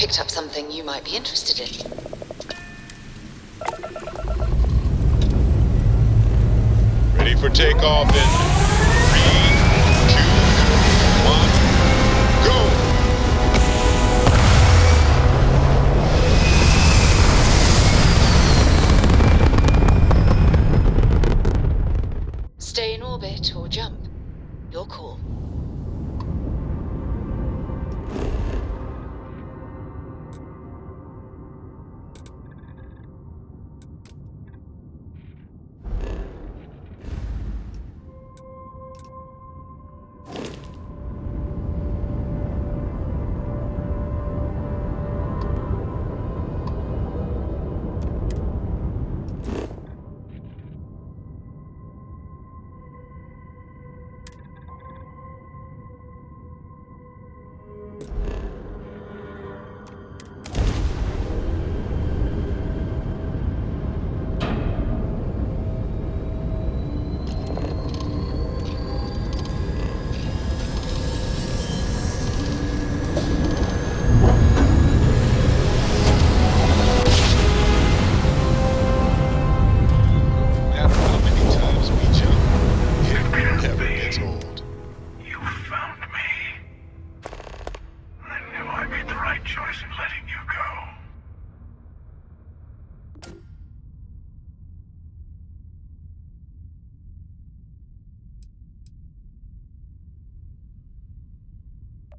picked up something you might be interested in. Ready for takeoff in 3, 2, 1, go! Stay in orbit or jump. Your call.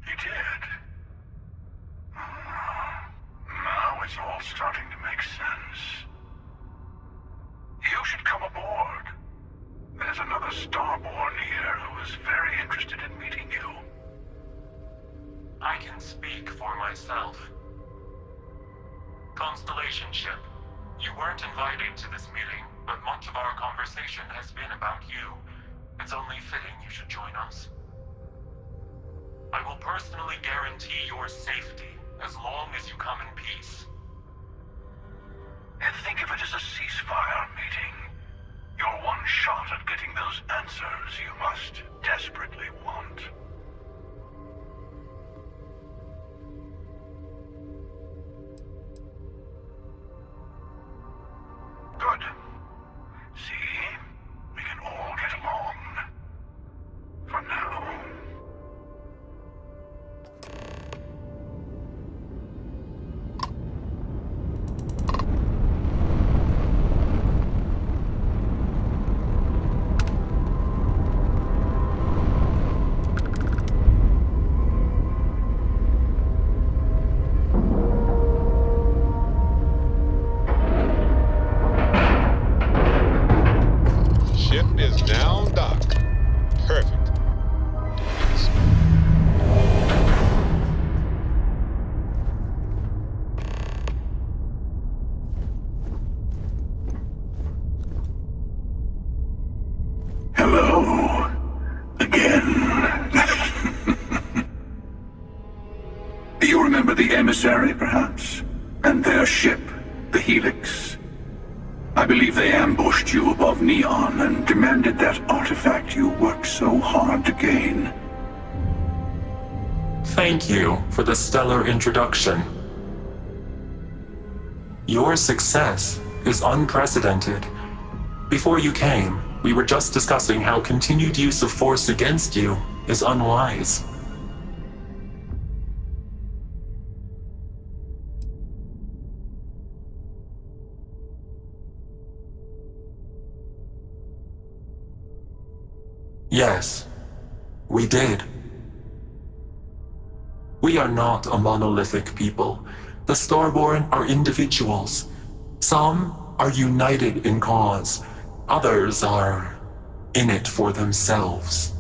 You did? Now it's all starting to make sense. You should come aboard. There's another Starborn here who is very interested in meeting you. I can speak for myself. Constellation ship, you weren't invited to this meeting, but much of our conversation has been about you. It's only fitting you should join us. I will personally guarantee your safety as long as you come in peace. And think of it as a ceasefire meeting. Your one shot at getting those answers you must desperately want. Good. See? We can all get along. For now. Emissary, perhaps, and their ship, the Helix. I believe they ambushed you above Neon and demanded that artifact you worked so hard to gain. Thank you for the stellar introduction. Your success is unprecedented. Before you came, we were just discussing how continued use of force against you is unwise. Yes, we did. We are not a monolithic people. The Starborn are individuals. Some are united in cause. Others are in it for themselves.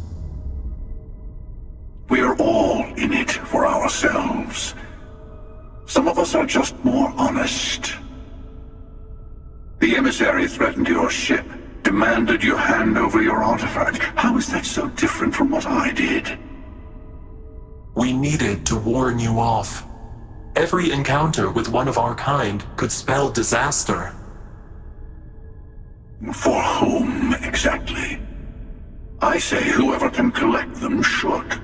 We are all in it for ourselves. Some of us are just more honest. The emissary threatened your ship. Demanded you hand over your artifact. How is that so different from what I did? We needed to warn you off. Every encounter with one of our kind could spell disaster. For whom, exactly? I say whoever can collect them should.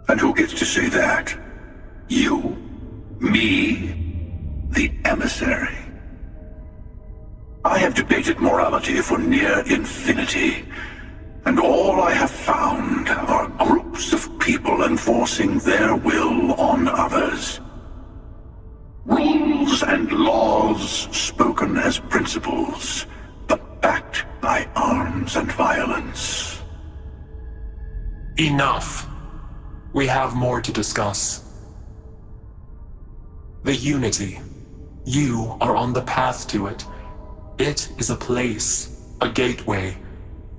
And who gets to say that? You? Me? The emissary? I have debated morality for near infinity, and all I have found are groups of people enforcing their will on others. Rules and laws spoken as principles, but backed by arms and violence. Enough. We have more to discuss. The Unity. You are on the path to it. It is a place, a gateway.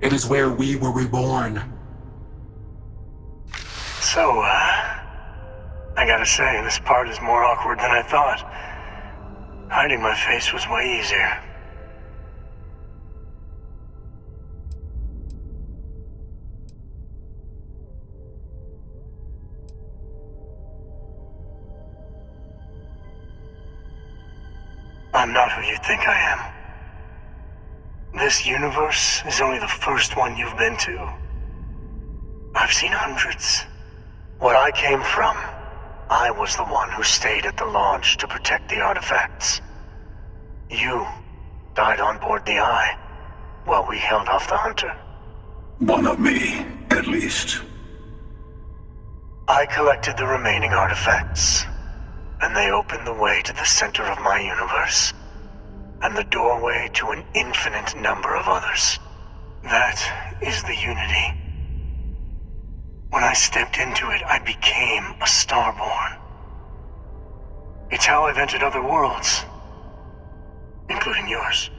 It is where we were reborn. So, I gotta say, this part is more awkward than I thought. Hiding my face was way easier. I'm not who you think I am. This universe is only the first one you've been to. I've seen hundreds. Where I came from, I was the one who stayed at the launch to protect the artifacts. You died on board the Eye, while we held off the Hunter. One of me, at least. I collected the remaining artifacts, and they opened the way to the center of my universe, and the doorway to an infinite number of others. That is the Unity. When I stepped into it, I became a Starborn. It's how I've entered other worlds, including yours.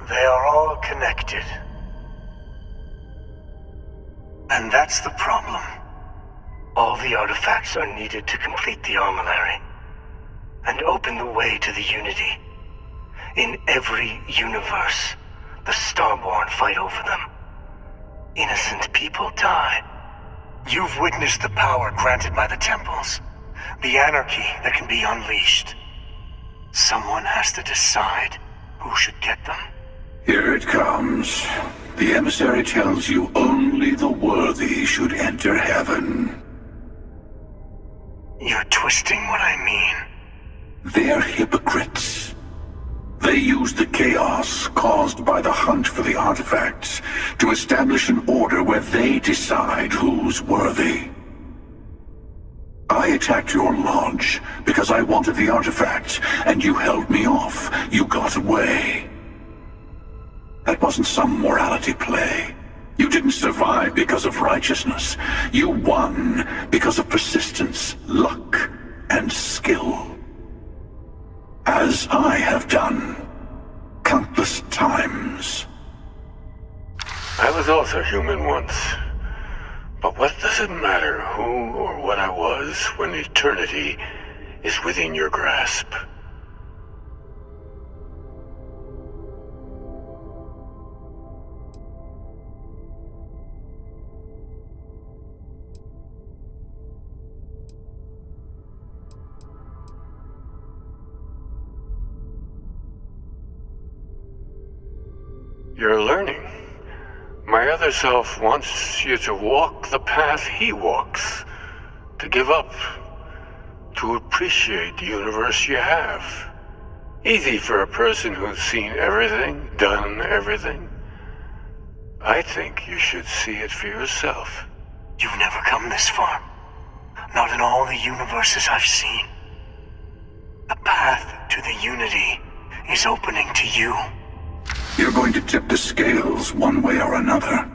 They are all connected. And that's the problem. All the artifacts are needed to complete the armillary and open the way to the Unity. In every universe, the Starborn fight over them. Innocent people die. You've witnessed the power granted by the temples, the anarchy that can be unleashed. Someone has to decide who should get them. Here it comes. The emissary tells you only the worthy should enter heaven. You're twisting what I mean. They're hypocrites. They use the chaos caused by the hunt for the artifacts to establish an order where they decide who's worthy. I attacked your launch because I wanted the artifacts, and you held me off. You got away. That wasn't some morality play. You didn't survive because of righteousness. You won because of persistence, luck, and skill. As I have done countless times. I was also human once. But what does it matter who or what I was when eternity is within your grasp? You're learning. My other self wants you to walk the path he walks, to give up, to appreciate the universe you have. Easy for a person who's seen everything, done everything. I think you should see it for yourself. You've never come this far. Not in all the universes I've seen. The path to the Unity is opening to you. You're going to tip the scales one way or another.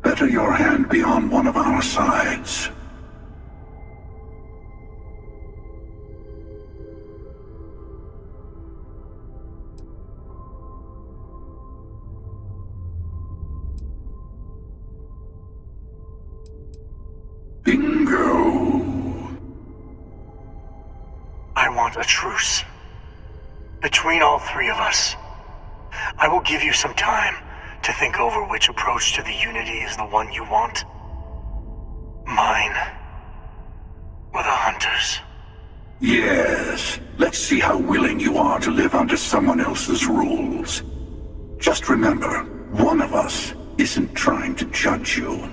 Better your hand be on one of our sides. Bingo. I want a truce. Between all three of us. I will give you some time to think over which approach to the Unity is the one you want. Mine, or the Hunter's. Yes, let's see how willing you are to live under someone else's rules. Just remember, one of us isn't trying to judge you.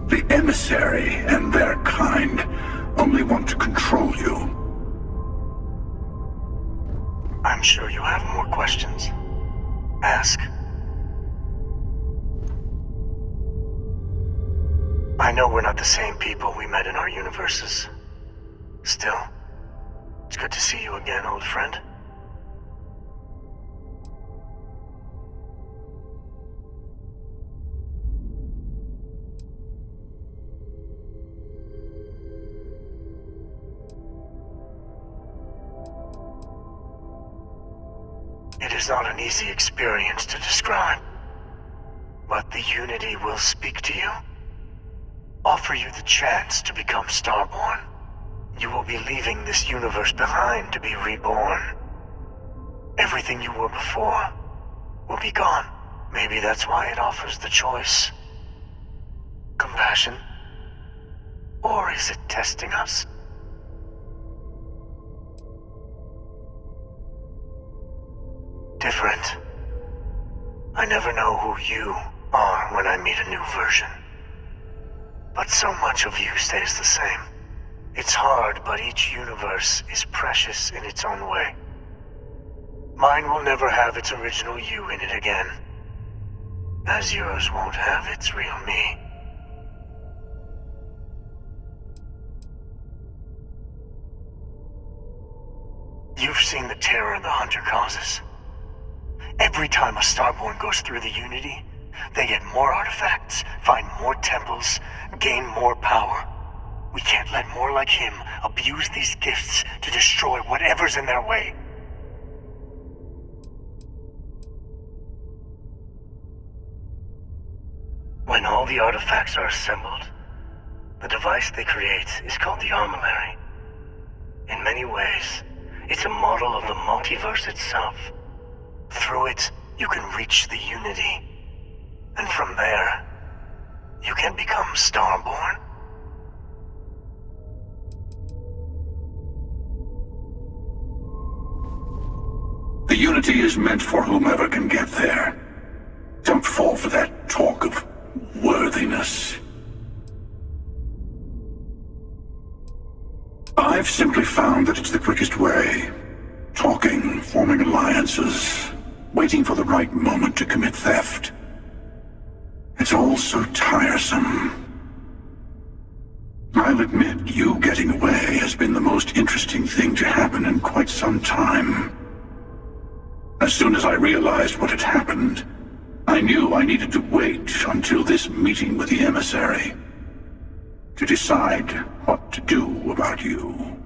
The emissary and their kind only want to control you. I'm sure you have more questions. Ask. I know we're not the same people we met in our universes. Still, it's good to see you again, old friend. It is not an easy experience to describe, but the Unity will speak to you, offer you the chance to become Starborn. You will be leaving this universe behind to be reborn. Everything you were before will be gone. Maybe that's why it offers the choice. Compassion? Or is it testing us? Different. I never know who you are when I meet a new version. But so much of you stays the same. It's hard, but each universe is precious in its own way. Mine will never have its original you in it again, as yours won't have its real me. You've seen the terror the Hunter causes. Every time a Starborn goes through the Unity, they get more artifacts, find more temples, gain more power. We can't let more like him abuse these gifts to destroy whatever's in their way. When all the artifacts are assembled, the device they create is called the Armillary. In many ways, it's a model of the multiverse itself. Through it, you can reach the Unity. And from there, you can become Starborn. The Unity is meant for whomever can get there. Don't fall for that talk of worthiness. I've simply found that it's the quickest way. Talking, forming alliances, waiting for the right moment to commit theft. It's all so tiresome. I'll admit, you getting away has been the most interesting thing to happen in quite some time. As soon as I realized what had happened, I knew I needed to wait until this meeting with the emissary to decide what to do about you.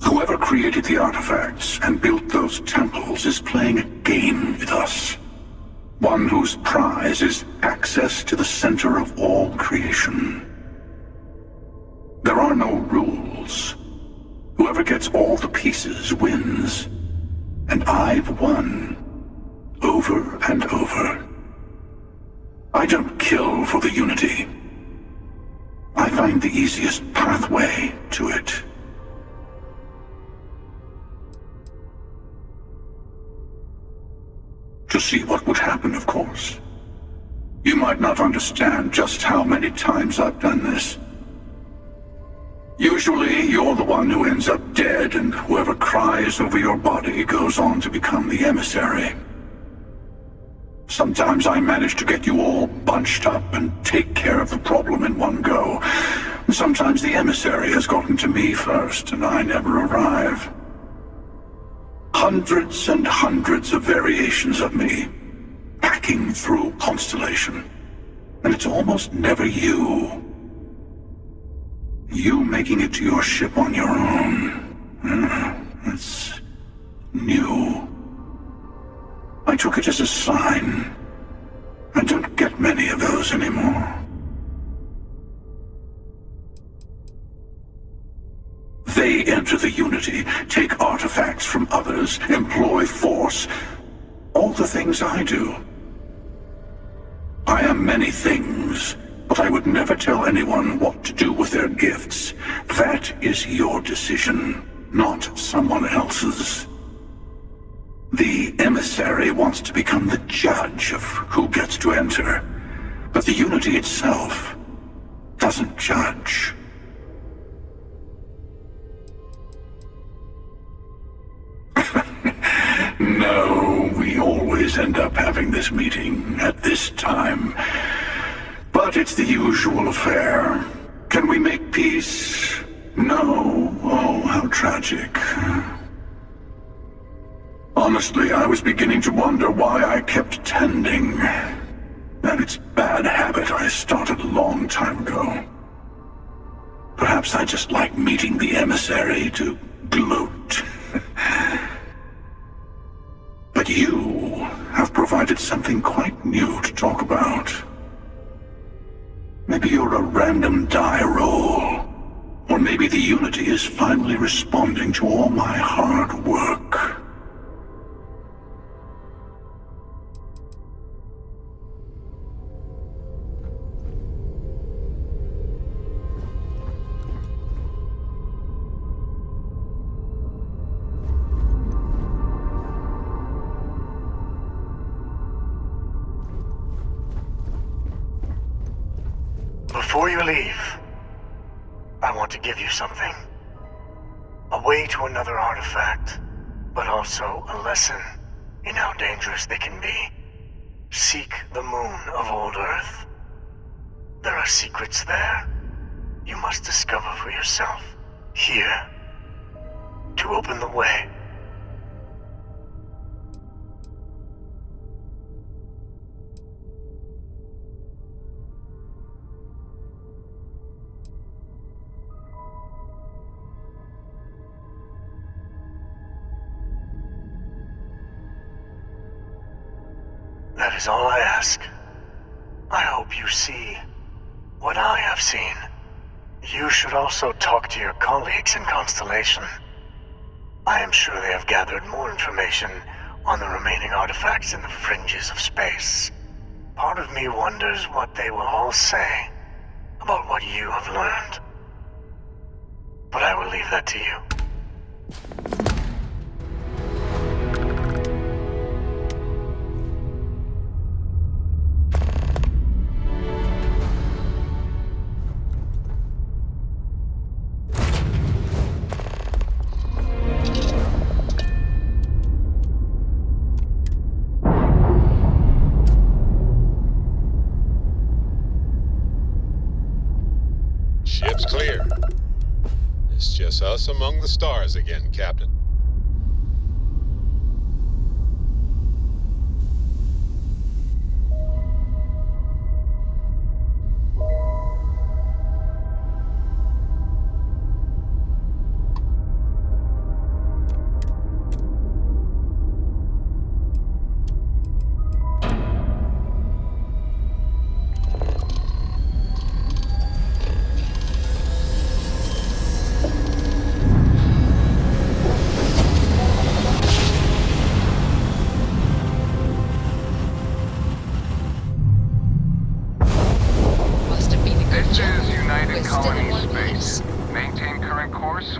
Whoever created the artifacts and built those temples is playing a game with us. One whose prize is access to the center of all creation. There are no rules. Whoever gets all the pieces wins. And I've won. Over and over. I don't kill for the Unity. I find the easiest pathway to it. To see what would happen, of course. You might not understand just how many times I've done this. Usually, you're the one who ends up dead, and whoever cries over your body goes on to become the emissary. Sometimes I manage to get you all bunched up and take care of the problem in one go. Sometimes the emissary has gotten to me first, and I never arrive. Hundreds and hundreds of variations of me, hacking through Constellation. And it's almost never you. You making it to your ship on your own. That's new. I took it as a sign. I don't get many of those anymore. They enter the Unity, take artifacts from others, employ force. All the things I do. I am many things, but I would never tell anyone what to do with their gifts. That is your decision, not someone else's. The emissary wants to become the judge of who gets to enter, but the Unity itself doesn't judge. No, we always end up having this meeting at this time. But it's the usual affair. Can we make peace? No. Oh, how tragic. Honestly, I was beginning to wonder why I kept tending. And it's a bad habit I started a long time ago. Perhaps I just like meeting the emissary to gloat. But you have provided something quite new to talk about. Maybe you're a random die roll. Or maybe the Unity is finally responding to all my hard work. Before you leave, I want to give you something. A way to another artifact, but also a lesson in how dangerous they can be. Seek the moon of old Earth. There are secrets there you must discover for yourself. Here, to open the way. That is all I ask. I hope you see what I have seen. You should also talk to your colleagues in Constellation. I am sure they have gathered more information on the remaining artifacts in the fringes of space. Part of me wonders what they will all say about what you have learned. But I will leave that to you. Ship's clear. It's just us among the stars again, Captain.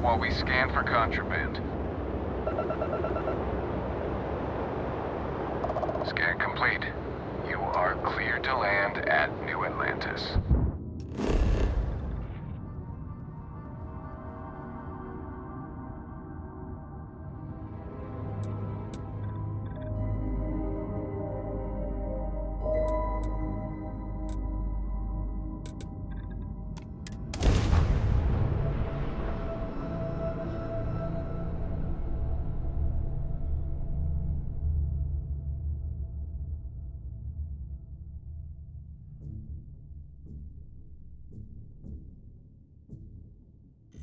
While we scan for contraband. Scan complete. You are cleared to land at New Atlantis.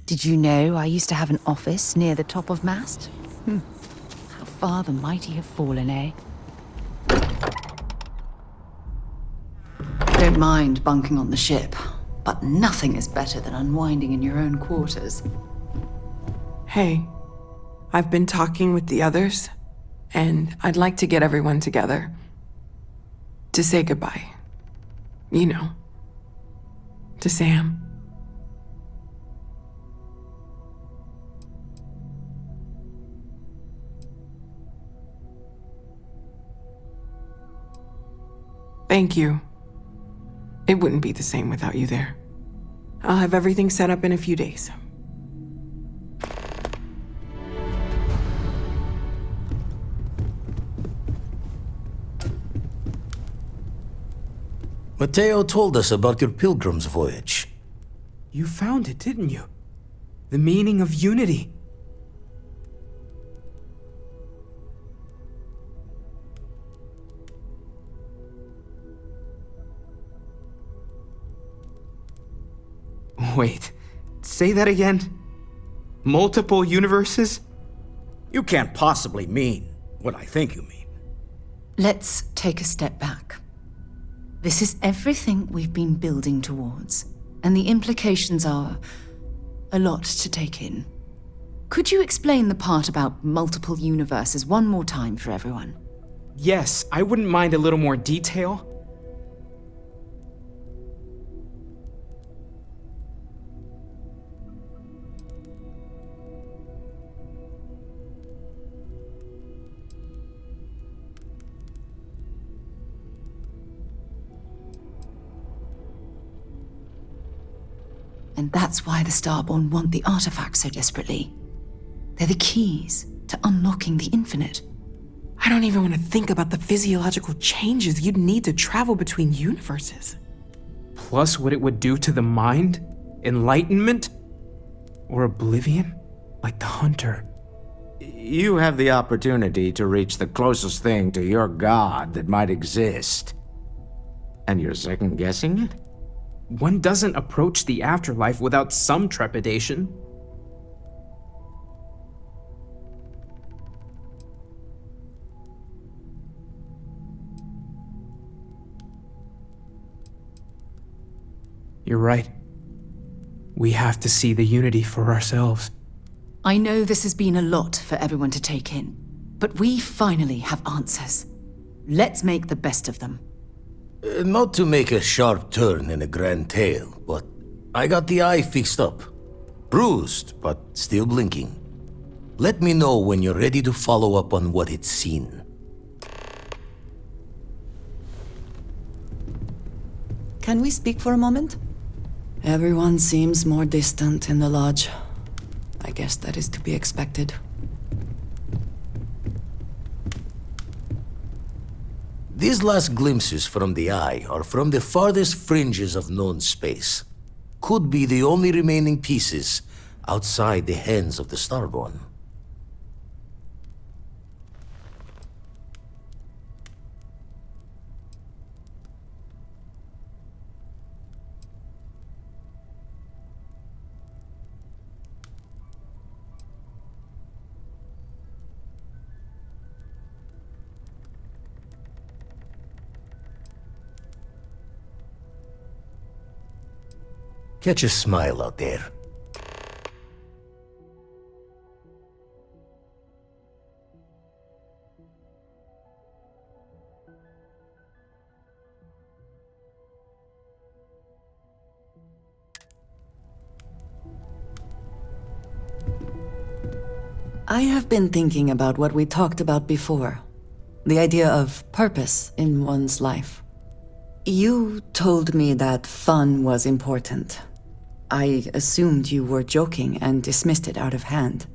Did you know I used to have an office near the top of mast? How far the mighty have fallen, eh? don't mind bunking on the ship, but nothing is better than unwinding in your own quarters. Hey, I've been talking with the others, and I'd like to get everyone together. To say goodbye. You know. To Sam. Thank you. It wouldn't be the same without you there. I'll have everything set up in a few days. Matteo told us about your pilgrim's voyage. You found it, didn't you? The meaning of unity. Wait, say that again? Multiple universes? You can't possibly mean what I think you mean. Let's take a step back. This is everything we've been building towards, and the implications are a lot to take in. Could you explain the part about multiple universes one more time for everyone? Yes, I wouldn't mind a little more detail. And that's why the Starborn want the artifacts so desperately. They're the keys to unlocking the infinite. I don't even want to think about the physiological changes you'd need to travel between universes. Plus what it would do to the mind? Enlightenment? Or oblivion? Like the Hunter. You have the opportunity to reach the closest thing to your god that might exist. And you're second-guessing it? One doesn't approach the afterlife without some trepidation. You're right. We have to see the unity for ourselves. I know this has been a lot for everyone to take in, but we finally have answers. Let's make the best of them. Not to make a sharp turn in a grand tale, but I got the eye fixed up. Bruised, but still blinking. Let me know when you're ready to follow up on what it's seen. Can we speak for a moment? Everyone seems more distant in the lodge. I guess that is to be expected. These last glimpses from the eye are from the farthest fringes of known space. Could be the only remaining pieces outside the hands of the Starborn. Catch a smile out there. I have been thinking about what we talked about before. The idea of purpose in one's life. You told me that fun was important. I assumed you were joking and dismissed it out of hand.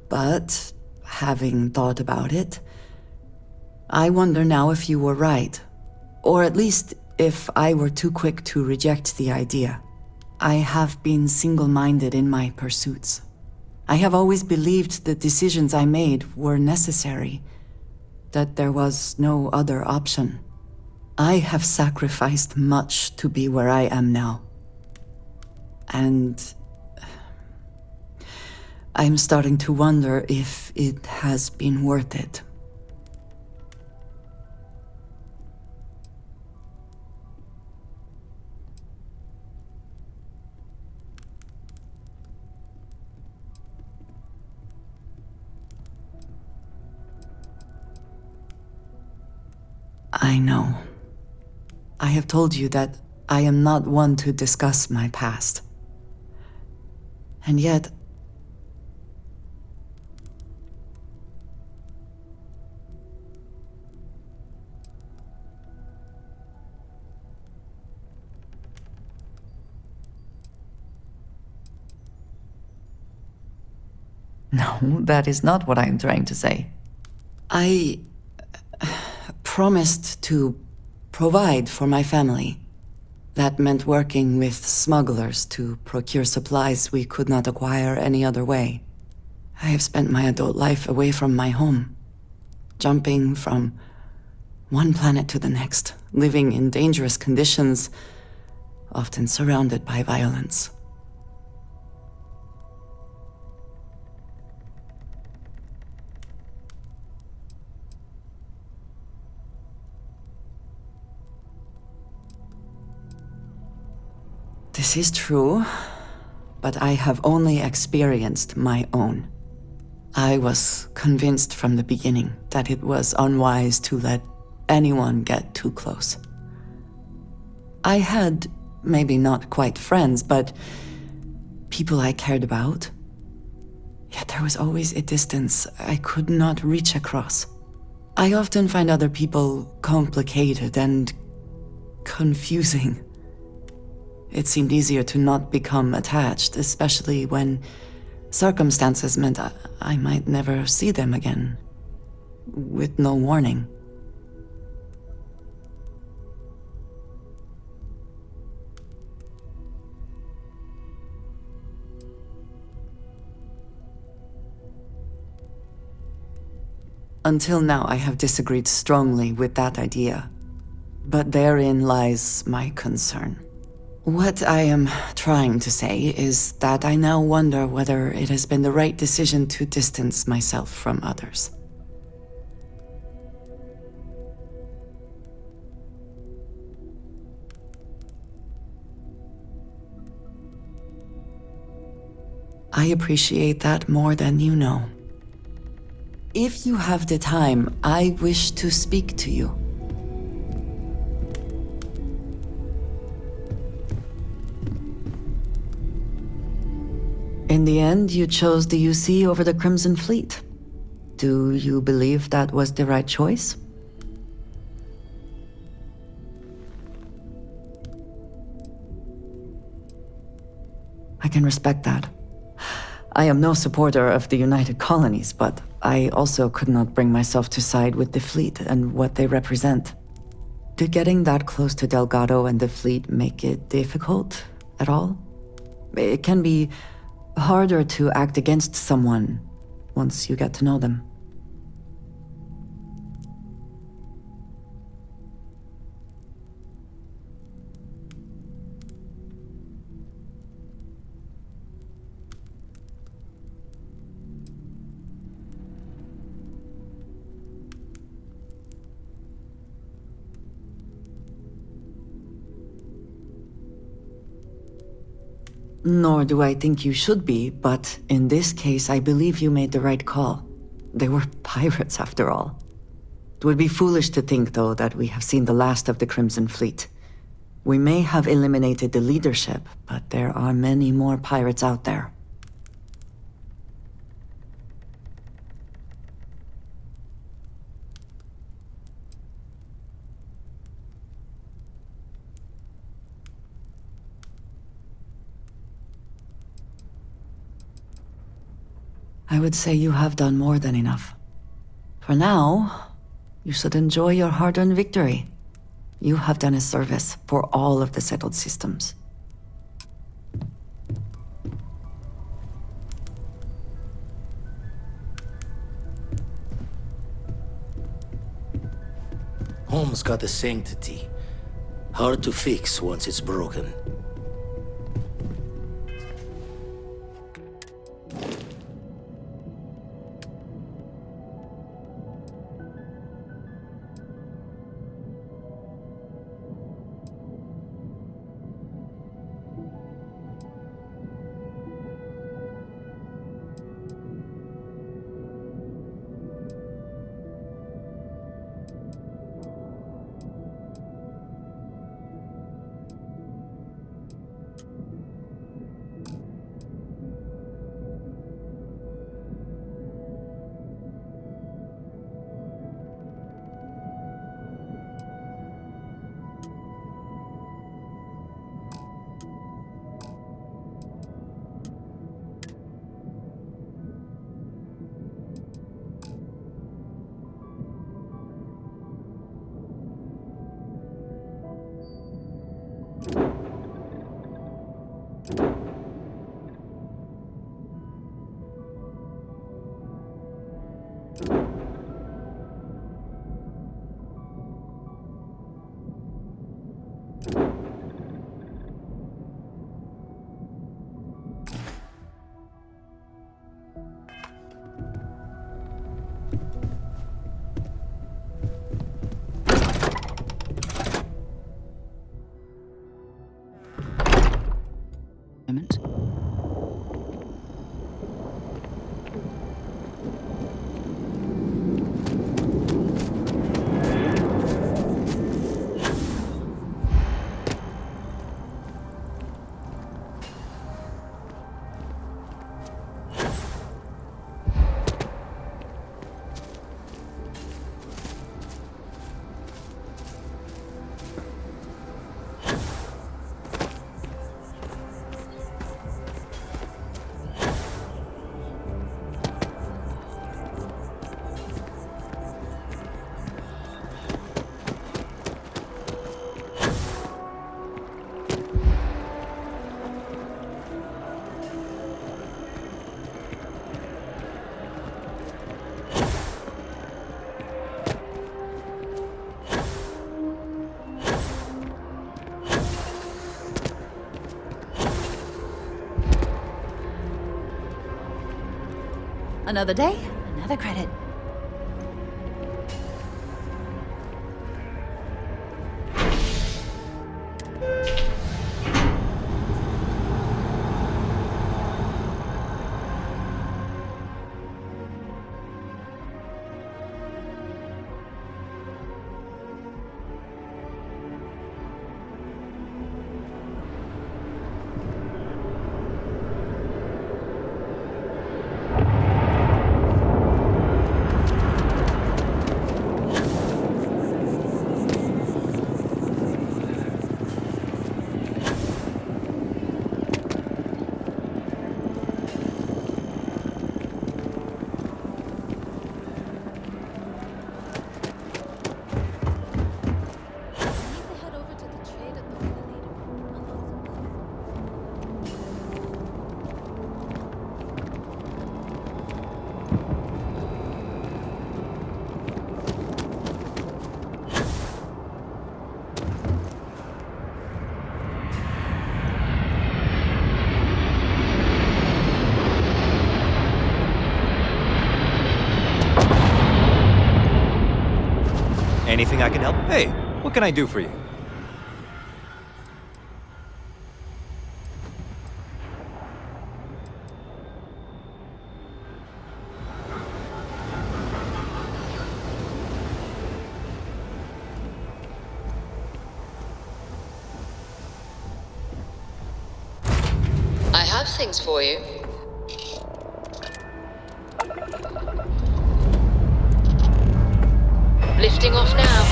But, having thought about it, I wonder now if you were right. Or at least if I were too quick to reject the idea. I have been single-minded in my pursuits. I have always believed the decisions I made were necessary, that there was no other option. I have sacrificed much to be where I am now. And I'm starting to wonder if it has been worth it. I know. I have told you that I am not one to discuss my past. And yet... No, that is not what I am trying to say. I promised to provide for my family. That meant working with smugglers to procure supplies we could not acquire any other way. I have spent my adult life away from my home, jumping from one planet to the next, living in dangerous conditions, often surrounded by violence. This is true, but I have only experienced my own. I was convinced from the beginning that it was unwise to let anyone get too close. I had, maybe not quite friends, but people I cared about. Yet there was always a distance I could not reach across. I often find other people complicated and confusing. It seemed easier to not become attached, especially when circumstances meant I might never see them again, with no warning. Until now, I have disagreed strongly with that idea, but therein lies my concern. What I am trying to say is that I now wonder whether it has been the right decision to distance myself from others. I appreciate that more than you know. If you have the time, I wish to speak to you. In the end, you chose the UC over the Crimson Fleet. Do you believe that was the right choice? I can respect that. I am no supporter of the United Colonies, but I also could not bring myself to side with the fleet and what they represent. Did getting that close to Delgado and the fleet make it difficult at all? It can be harder to act against someone once you get to know them. Nor do I think you should be, but in this case, I believe you made the right call. They were pirates, after all. It would be foolish to think, though, that we have seen the last of the Crimson Fleet. We may have eliminated the leadership, but there are many more pirates out there. I would say you have done more than enough. For now, you should enjoy your hard-earned victory. You have done a service for all of the settled systems. Home's got a sanctity. Hard to fix once it's broken. Another day, another credit. Anything I can help? Hey, what can I do for you? I have things for you. Lifting off now.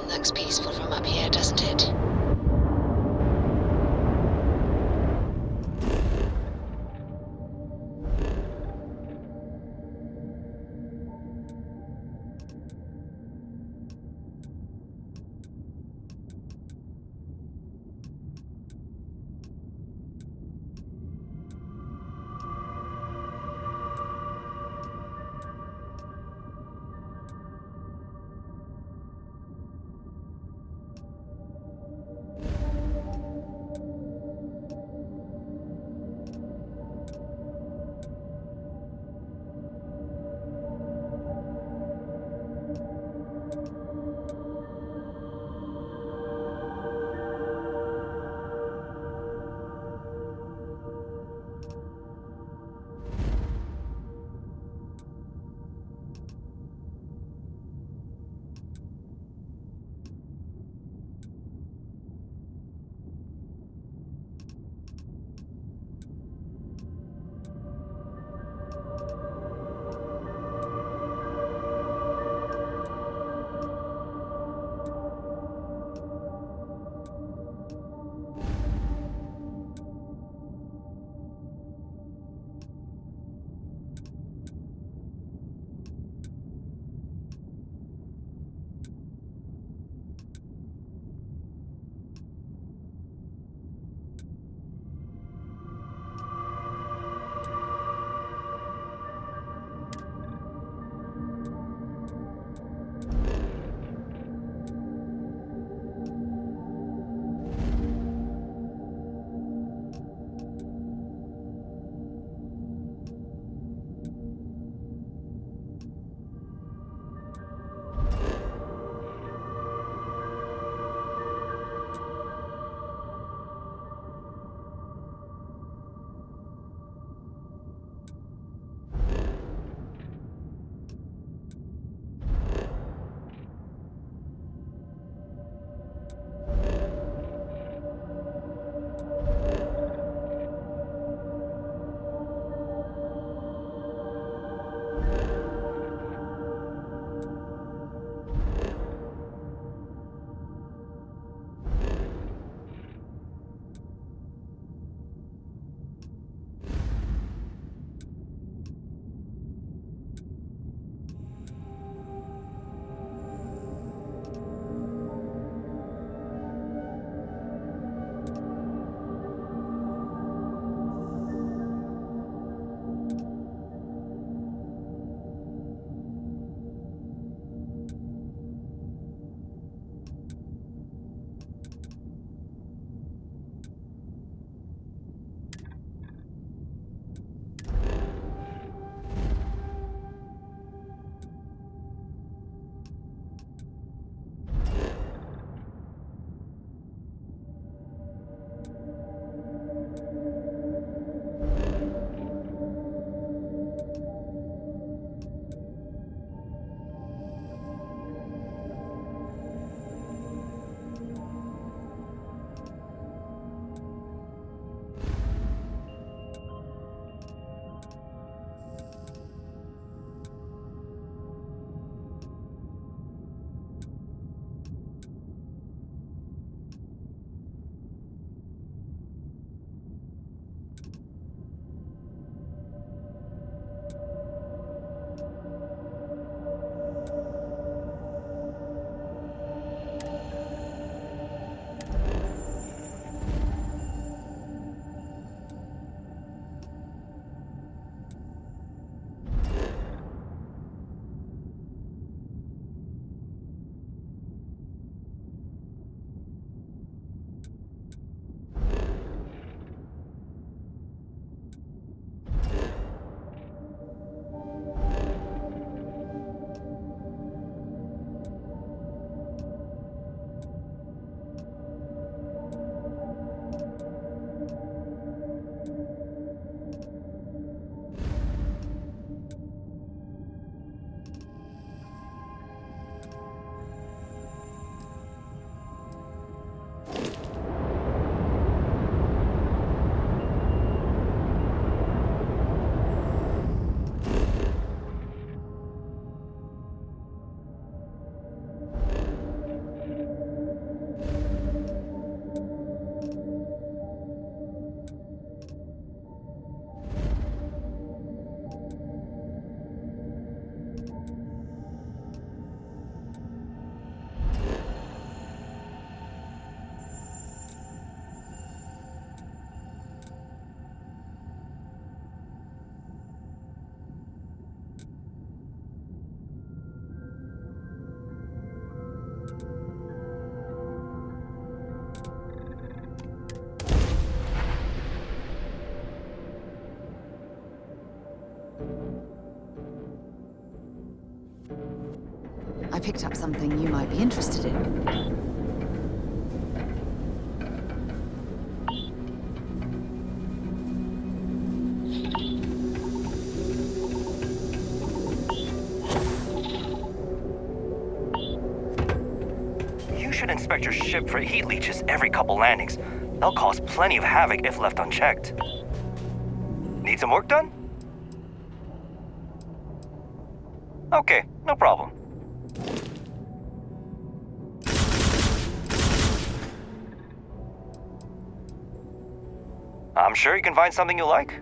Looks peaceful from up here, doesn't it? picked up something you might be interested in. You should inspect your ship for heat leeches every couple landings. They'll cause plenty of havoc if left unchecked. Need some work done? Okay, no problem. I'm sure you can find something you like.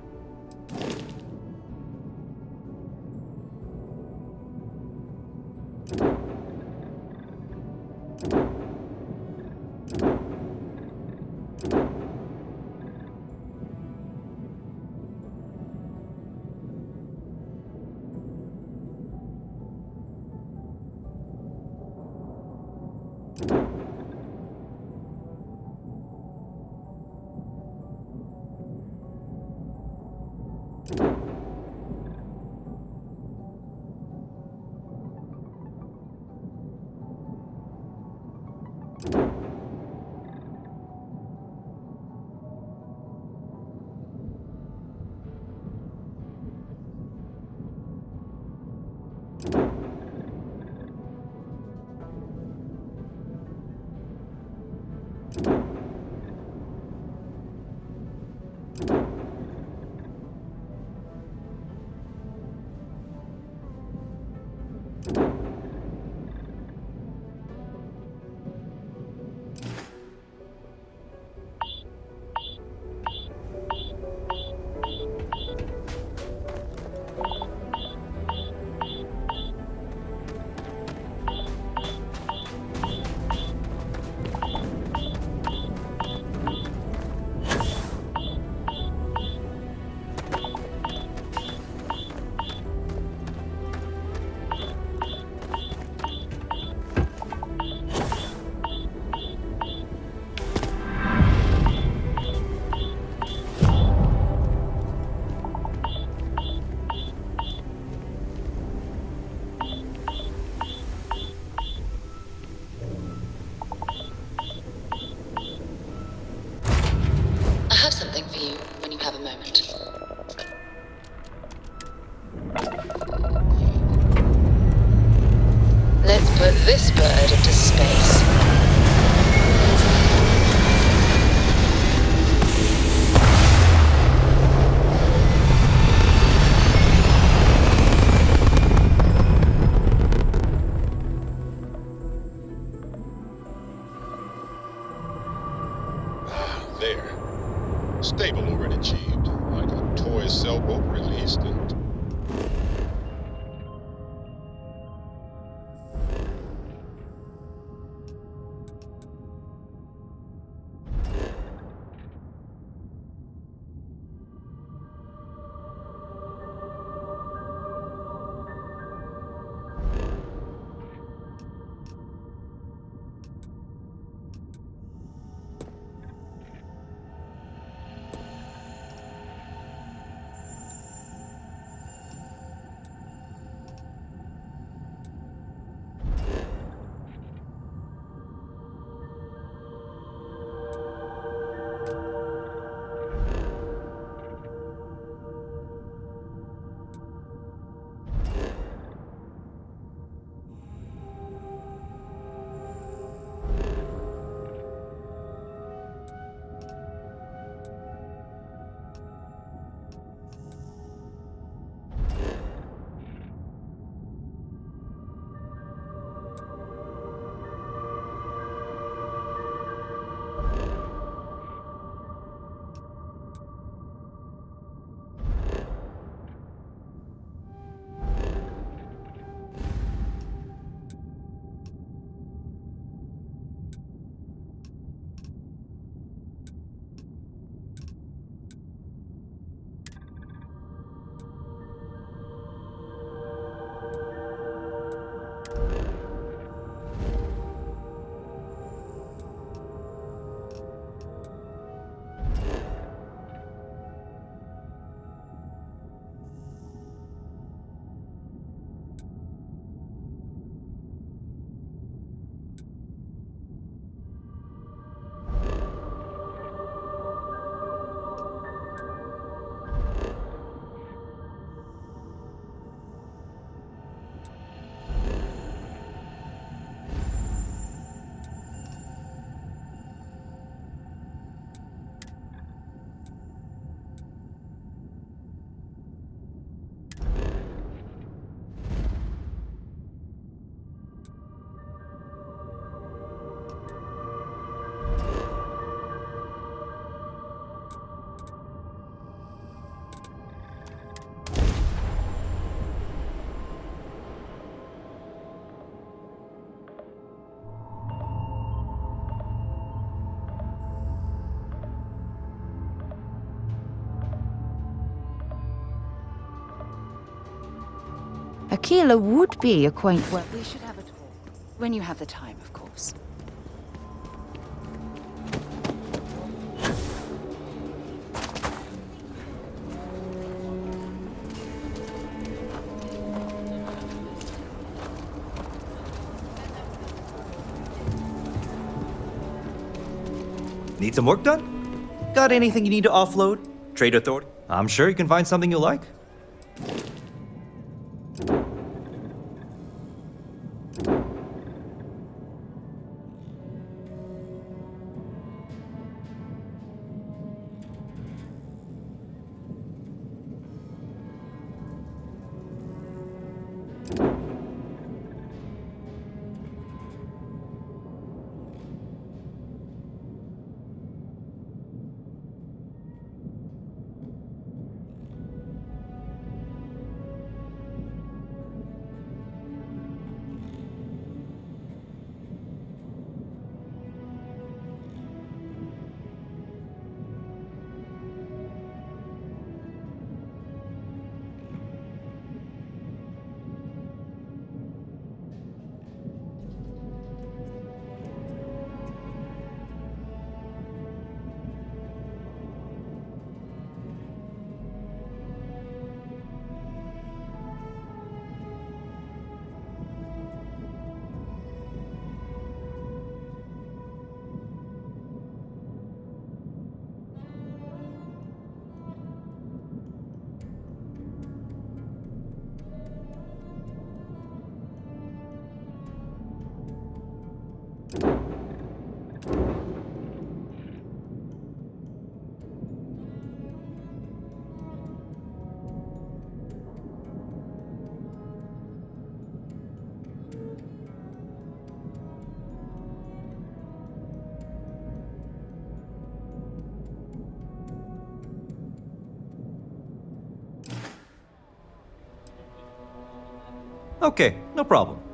I have something for you when you have a moment. Let's put this bird into space. There. Stable already achieved. Like a toy sailboat released and... Aquila would be a quaint... Well, we should have a talk. When you have the time, of course. Need some work done? Got anything you need to offload? Trade authority? I'm sure you can find something you'll like. Okay, no problem.